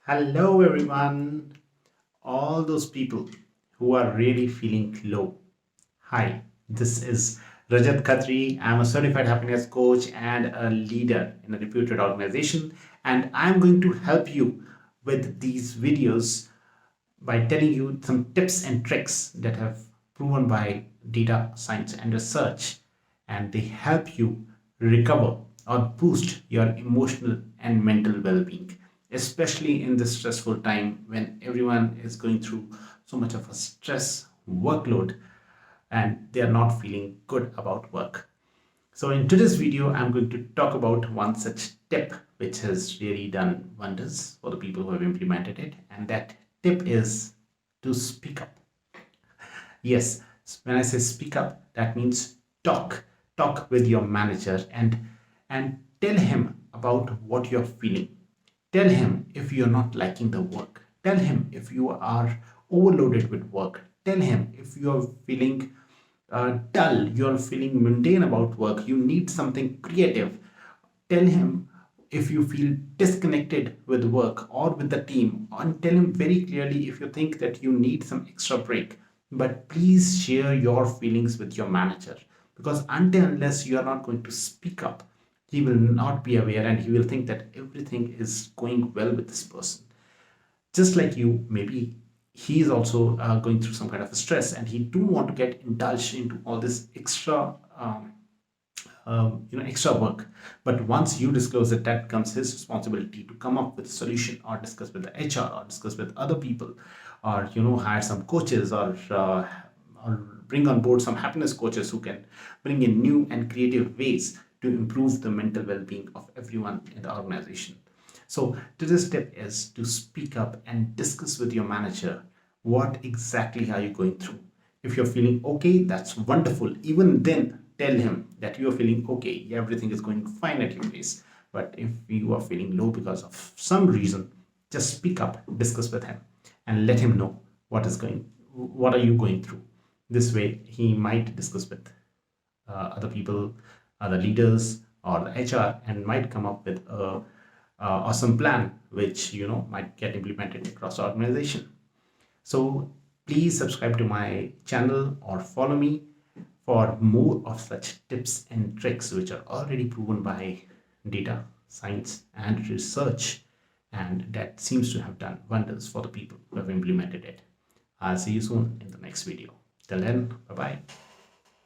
Hello, everyone. All those people who are really feeling low. Hi, this is Rajat Khatri. I'm a certified happiness coach and a leader in a reputed organization, and I'm going to help you with these videos by telling you some tips and tricks that have proven by data science and research, and they help you recover or boost your emotional and mental well-being, especially in this stressful time when everyone is going through so much of a stress workload and they are not feeling good about work. So in today's video, I'm going to talk about one such tip which has really done wonders for the people who have implemented it. And that tip is to speak up. Yes, when I say speak up, that means talk. Talk with your manager and tell him about what you're feeling. Tell him if you're not liking the work. Tell him if you are overloaded with work. Tell him if you're feeling dull, you're feeling mundane about work, you need something creative. Tell him if you feel disconnected with work or with the team, and tell him very clearly if you think that you need some extra break. But please share your feelings with your manager, because until unless you are not going to speak up, he will not be aware and he will think that everything is going well with this person. Just like you, maybe he is also going through some kind of a stress and he do want to get indulged into all this extra work. But once you disclose it, that becomes his responsibility to come up with a solution or discuss with the HR or discuss with other people, or hire some coaches, or bring on board some happiness coaches who can bring in new and creative ways to improve the mental well-being of everyone in the organization. So today's tip is to speak up and discuss with your manager what exactly are you going through. If you're feeling okay, that's wonderful. Even then, tell him that you're feeling okay. Everything is going fine at your place. But if you are feeling low because of some reason, just speak up, discuss with him, and let him know what are you going through. This way, he might discuss with other people, other leaders, or the HR, and might come up with a awesome plan which might get implemented across the organization. So please subscribe to my channel or follow me for more of such tips and tricks which are already proven by data science and research, and that seems to have done wonders for the people who have implemented it. I'll see you soon in the next video. Till then, bye bye.